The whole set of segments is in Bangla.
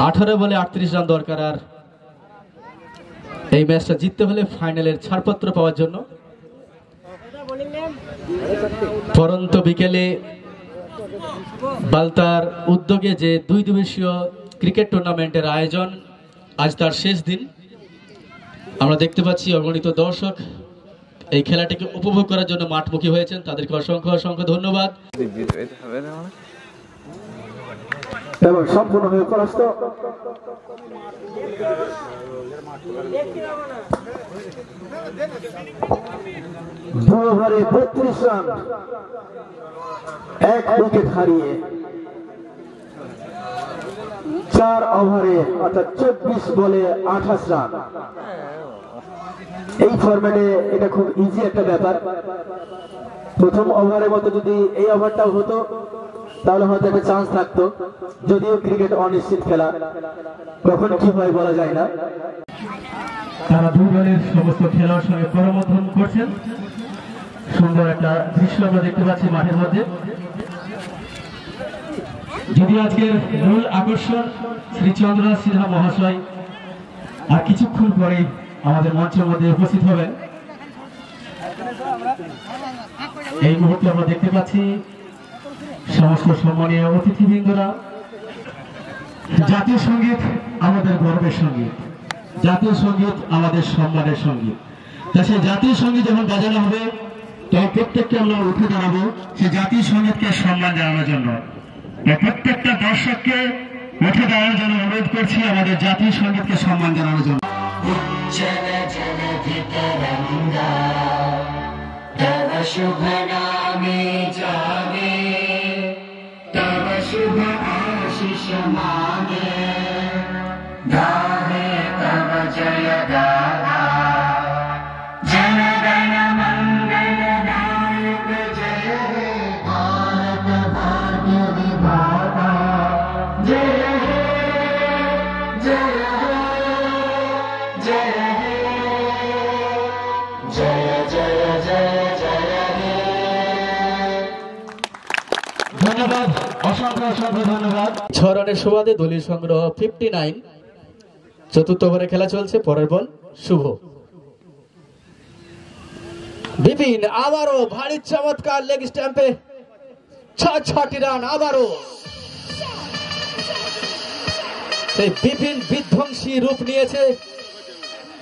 18 বলে 38 রান দরকার আর এই ম্যাচটা জিততে হলে ফাইনালের ছাড়পত্র পাওয়ার জন্য। পরন্ত বিকেলে বালতার উদ্যোগে যে 2 দিবসীয় ক্রিকেট টুর্নামেন্টের আয়োজন, আজ তার শেষ দিন। আমরা দেখতে পাচ্ছি অগণিত দর্শক এই খেলাটিকে উপভোগ করার জন্য মাঠমুখী হয়েছেন, তাদেরকে অসংখ্য অসংখ্য ধন্যবাদ। সম্পূর্ণ হয়ে পরাস্ত ওভারে 32 রান, 1 উইকেট হারিয়ে 4 ওভারে অর্থাৎ 24 বলে 28 রান। এই ফরম্যাটে এটা খুব ইজি একটা ব্যাপার। প্রথম ওভারের মতো যদি এই ওভারটাও হতো তাহলে হয়তো একটা চান্স থাকতো, যদিও ক্রিকেট অনিশ্চিত খেলা, কখন কি হয় বলা যায় না। তারা দুই দলের সমস্ত খেলোয়াড়ের সঙ্গে করমর্দন করছেন। সুন্দর একটা দৃশ্য আমরা দেখতে পাচ্ছি মাঠের মধ্যে। যদি আজকের মূল আকর্ষণ শ্রী চন্দ্রনাথ সিনহা মহাশয় আর কিছুক্ষণ পরেই আমাদের মঞ্চের মধ্যে উপস্থিত হবেন। এই মুহূর্তে আমরা দেখতে পাচ্ছি সমস্ত সম্মানীয় অতিথিবৃন্দরা। জাতীয় সঙ্গীত আমাদের গর্বের সঙ্গীত, জাতীয় সঙ্গীত আমাদের সম্মানের সঙ্গীত। তা সেই জাতীয় সঙ্গীত যখন বাজানো হবে তখন প্রত্যেককে আমরা উঠে দাঁড়াবো সেই জাতীয় সঙ্গীতকে সম্মান জানানোর জন্য। প্রত্যেকটা দর্শককে উঠে দাঁড়ানোর জন্য অনুরোধ করছি আমাদের জাতীয় সঙ্গীতকে সম্মান জানানোর জন্য। शुभ नामे जागे तब शुभ आशीष मांगे, गाहे तब जय गाथा जन गण मंगल नायक जय हे भारत भाग्य विधाता जय हे जय हे जय हे जय जय जय ধন্যবাদ, অসংখ্য অসংখ্য ধন্যবাদ। 6 রানের সুবাদে দলীয় সংগ্রহ 59। চতুর্থ ওভারে খেলা চলছে। পরের বল শুভ। বিপিন আবারও ভারী চমৎকার লেগ স্ট্যাম্পে 6টি রান। আবারও সেই বিপিন বিধ্বংসী রূপ নিয়েছে।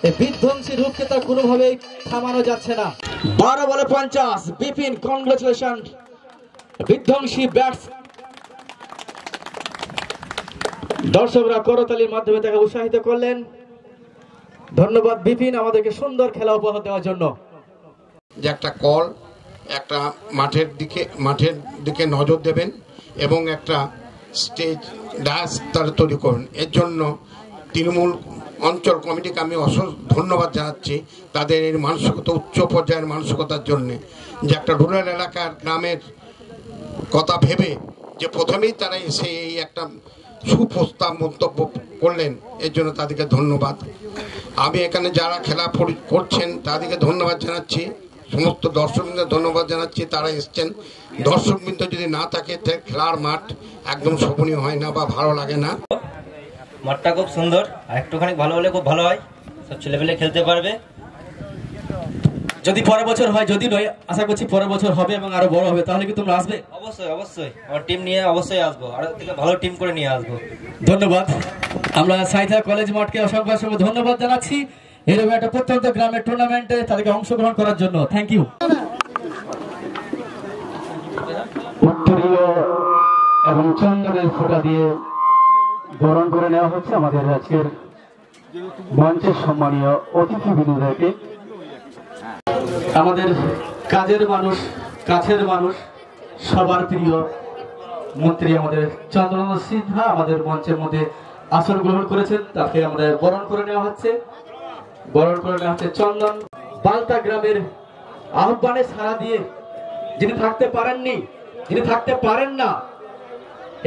এই বিধ্বংসী রূপকে তার কোনোভাবেই থামানো যাচ্ছে না। 12 বলে 50। বিপিন, কংগ্রেচুলেশন। বিধ্বংসী ব্যাটস। দর্শকরা করতালির মাধ্যমে তাকে উৎসাহিত করলেন। ধন্যবাদ বিপিন, আমাদেরকে সুন্দর খেলা উপহার দেওয়ার জন্য। যে একটা কল, একটা মাঠের দিকে নজর দেবেন এবং একটা স্টেজ ডায়াস তারা তৈরি করুন। এর জন্য তৃণমূল অঞ্চল কমিটিকে আমি অসংখ্য ধন্যবাদ জানাচ্ছি তাদের এই মানসিকতা, উচ্চ পর্যায়ের মানসিকতার জন্যে। যে একটা রুরাল এলাকার গ্রামের কথা ভেবে যে প্রথমেই তারা এসে এই একটা সুপ্রস্তাব মন্তব্য করলেন, এর জন্য তাদেরকে ধন্যবাদ। আমি এখানে যারা খেলা করছেন তাদেরকে ধন্যবাদ জানাচ্ছি, সমস্ত দর্শকবৃন্দ ধন্যবাদ জানাচ্ছি, তারা এসছেন। দর্শকবৃন্দ যদি না থাকে খেলার মাঠ একদম শোভনীয় হয় না বা ভালো লাগে না। মাঠটা খুব সুন্দর, আর একটুখানি ভালো হলে খুব ভালো হয়, সব ছেলেপেলে খেলতে পারবে। যদি পরের বছর হয়, যদি নয় আশা করছি পরের বছর হবে এবং আরো বড় হবে, তাহলে কি তোমরা আসবে? অবশ্যই অবশ্যই, আমার টিম নিয়ে অবশ্যই আসবো, আর থেকে ভালো টিম করে নিয়ে আসবো। ধন্যবাদ। আমরা সাইথা কলেজ মাঠকে অসংখ্য অসংখ্য ধন্যবাদ জানাচ্ছি এরকম একটা প্রত্যন্ত গ্রামের টুর্নামেন্টে তাদেরকে অংশগ্রহণ করার জন্য। Thank you. উত্তরীয় এবং চন্দনের ফোঁটা দিয়ে বরণ করে নেওয়া হচ্ছে আমাদের আজকের মঞ্চের সম্মানীয় অতিথিবৃন্দকে। আমাদের কাজের মানুষ, কাছের মানুষ, সবার প্রিয় মন্ত্রী আমাদের চন্দ্রনাথ সিনহা আমাদের মঞ্চের মধ্যে আসন গ্রহণ করেছেন, তাকে আমাদের বরণ করে নেওয়া হচ্ছে। বরণ করে নেওয়া হচ্ছে চন্দন। বালতা গ্রামের আহ্বানে সাড়া দিয়ে যিনি থাকতে পারেননি, যিনি থাকতে পারেন না,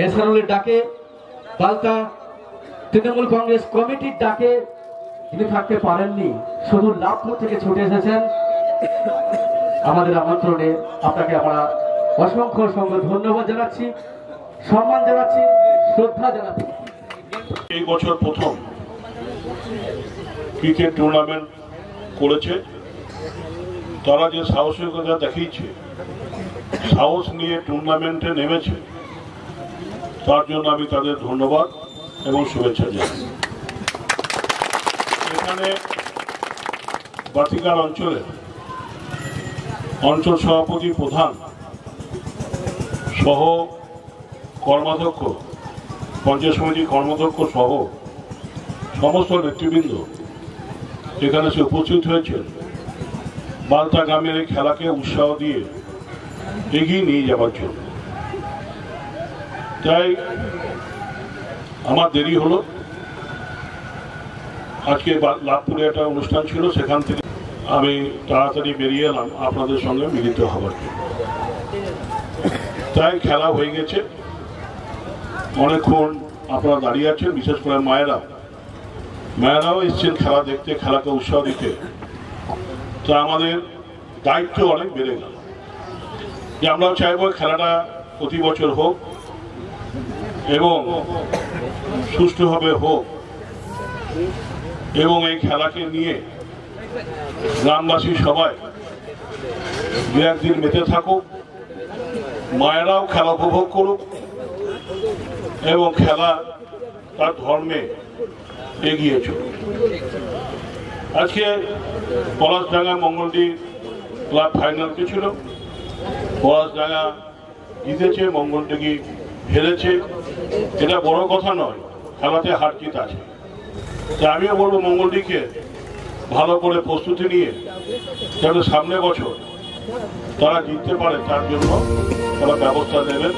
এসআরএলের ডাকে, বালতা তৃণমূল কংগ্রেস কমিটির ডাকে যিনি থাকতে পারেননি, শুধু লাভপুর থেকে ছুটে এসেছেন আমাদের আমন্ত্রণে। আপনাকে আমরা অসংখ্য অসংখ্য ধন্যবাদ জানাচ্ছি, সম্মান জানাচ্ছি, শ্রদ্ধা জানাচ্ছি। এই বছর প্রথম ক্রিকেট টুর্নামেন্ট করেছে, তারা যে সাহসিকতা দেখিয়েছে, সাহস নিয়ে টুর্নামেন্টে নেমেছে, তার জন্য আমি তাদের ধন্যবাদ এবং শুভেচ্ছা জানাই। এখানে বাতিকার অঞ্চলে অঞ্চল সভাপতি, প্রধান সহ কর্মাধ্যক্ষ, পঞ্চায়েত সমিতির কর্মাধ্যক্ষ সহ সমস্ত নেতৃবৃন্দ এখানে সে উপস্থিত হয়েছেন বালতা গ্রামের এই খেলাকে উৎসাহ দিয়ে এগিয়ে নিয়ে যাওয়ার জন্য। তাই আমার দেরি হলো, আজকে লাভপুরে একটা অনুষ্ঠান ছিল, সেখান থেকে আমি তাড়াতাড়ি বেরিয়ে এলাম আপনাদের সঙ্গে মিলিত হবার জন্য। তাই খেলা হয়ে গেছে, অনেকক্ষণ আপনারা দাঁড়িয়ে আছেন, বিশেষ করে মায়েরাও এসছেন খেলা দেখতে, খেলাকে উৎসাহ দিতে। তা আমাদের দায়িত্ব অনেক বেড়ে গেল যে আমরাও চাইবো খেলাটা প্রতি বছর হোক এবং সুষ্ঠুভাবে হোক, এবং এই খেলাকে নিয়ে গ্রামবাসী সবাই দু একদিন মেতে থাকুক, মায়েরাও খেলা উপভোগ করুক এবং খেলা তার ধর্মে এগিয়ে চলুক। আজকে পলাশডাঙ্গা মঙ্গলডি ক্লাব ফাইনালকে ছিল, পলাশডাঙ্গা জিতেছে, মঙ্গলডিগি হেরেছে, এটা বড় কথা নয়, খেলাতে হার জিত আছে। তা আমিও বলবো মঙ্গলডিকে ভালো করে প্রস্তুতি নিয়ে যাতে সামনে বছর তারা জিততে পারে তার জন্য তারা ব্যবস্থা নেবেন।